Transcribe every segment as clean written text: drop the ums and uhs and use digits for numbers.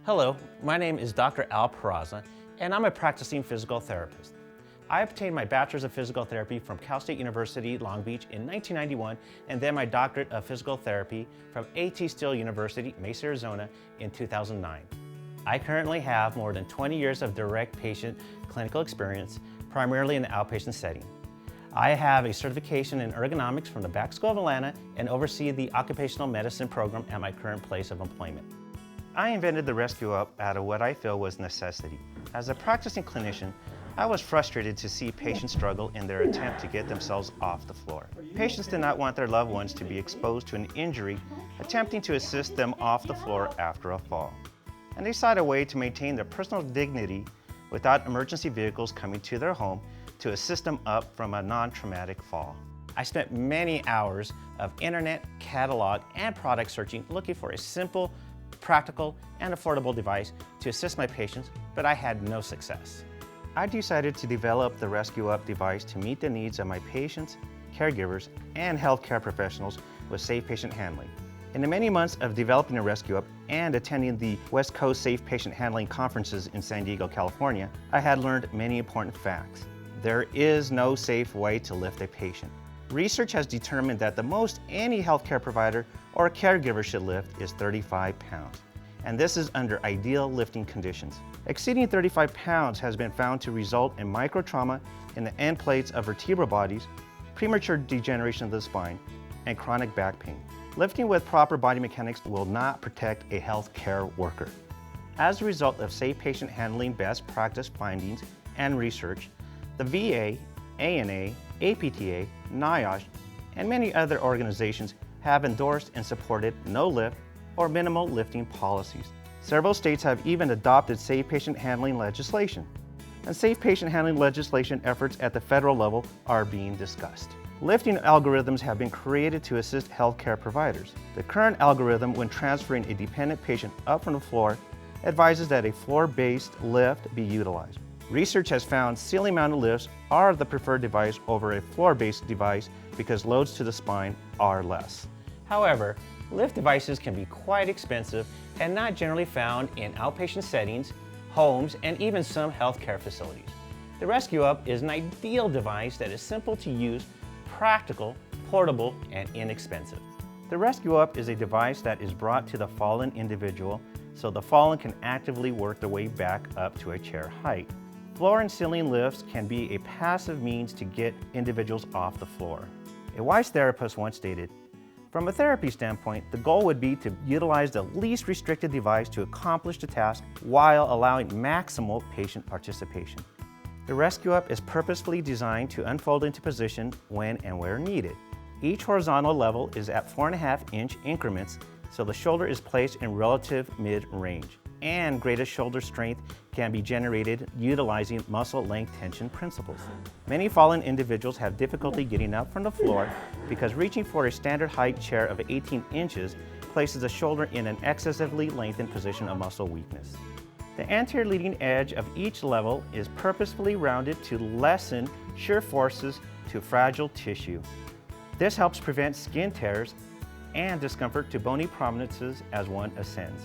Hello, my name is Dr. Al Peraza, and I'm a practicing physical therapist. I obtained my Bachelor's of Physical Therapy from Cal State University, Long Beach in 1991, and then my Doctorate of Physical Therapy from A.T. Still University, Mesa, Arizona in 2009. I currently have more than 20 years of direct patient clinical experience, primarily in the outpatient setting. I have a certification in ergonomics from the Back School of Atlanta and oversee the occupational medicine program at my current place of employment. I invented the ResQup out of what I feel was necessity. As a practicing clinician, I was frustrated to see patients struggle in their attempt to get themselves off the floor. Patients did not want their loved ones to be exposed to an injury attempting to assist them off the floor after a fall. And they sought a way to maintain their personal dignity without emergency vehicles coming to their home to assist them up from a non-traumatic fall. I spent many hours of internet, catalog, and product searching looking for a simple, practical, and affordable device to assist my patients, but I had no success. I decided to develop the ResQup device to meet the needs of my patients, caregivers, and healthcare professionals with safe patient handling. In the many months of developing the ResQup and attending the West Coast Safe Patient Handling conferences in San Diego, California, I had learned many important facts. There is no safe way to lift a patient. Research has determined that the most any healthcare provider or caregiver should lift is 35 pounds, and this is under ideal lifting conditions. Exceeding 35 pounds has been found to result in microtrauma in the end plates of vertebral bodies, premature degeneration of the spine, and chronic back pain. Lifting with proper body mechanics will not protect a healthcare worker. As a result of safe patient handling best practice findings and research, the VA, ANA, APTA, NIOSH, and many other organizations have endorsed and supported no lift or minimal lifting policies. Several states have even adopted safe patient handling legislation, and safe patient handling legislation efforts at the federal level are being discussed. Lifting algorithms have been created to assist healthcare providers. The current algorithm, when transferring a dependent patient up from the floor, advises that a floor-based lift be utilized. Research has found ceiling-mounted lifts are the preferred device over a floor-based device because loads to the spine are less. However, lift devices can be quite expensive and not generally found in outpatient settings, homes, and even some healthcare facilities. The ResQup is an ideal device that is simple to use, practical, portable, and inexpensive. The ResQup is a device that is brought to the fallen individual so the fallen can actively work their way back up to a chair height. Floor and ceiling lifts can be a passive means to get individuals off the floor. A wise therapist once stated, "From a therapy standpoint, the goal would be to utilize the least restricted device to accomplish the task while allowing maximal patient participation." The ResQup is purposefully designed to unfold into position when and where needed. Each horizontal level is at 4.5-inch increments, so the shoulder is placed in relative mid-range, and greatest shoulder strength can be generated utilizing muscle length tension principles. Many fallen individuals have difficulty getting up from the floor because reaching for a standard height chair of 18 inches places the shoulder in an excessively lengthened position of muscle weakness. The anterior leading edge of each level is purposefully rounded to lessen shear forces to fragile tissue. This helps prevent skin tears and discomfort to bony prominences as one ascends.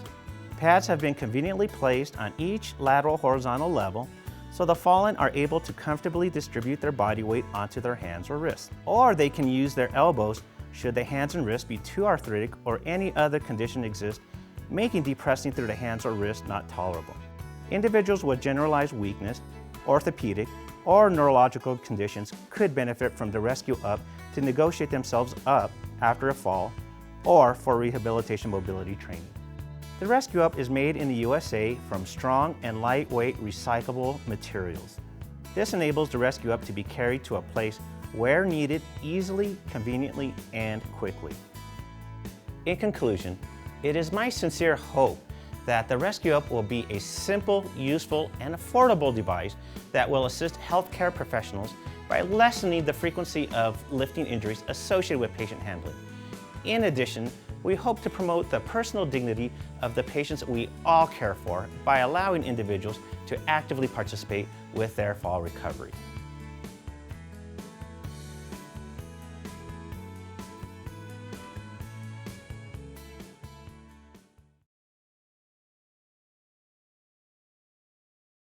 Pads have been conveniently placed on each lateral horizontal level so the fallen are able to comfortably distribute their body weight onto their hands or wrists. Or they can use their elbows should the hands and wrists be too arthritic or any other condition exist, making depressing through the hands or wrists not tolerable. Individuals with generalized weakness, orthopedic, or neurological conditions could benefit from the ResQup to negotiate themselves up after a fall or for rehabilitation mobility training. The ResQup is made in the USA from strong and lightweight recyclable materials. This enables the ResQup to be carried to a place where needed easily, conveniently, and quickly. In conclusion, it is my sincere hope that the ResQup will be a simple, useful, and affordable device that will assist healthcare professionals by lessening the frequency of lifting injuries associated with patient handling. In addition, we hope to promote the personal dignity of the patients we all care for by allowing individuals to actively participate with their fall recovery.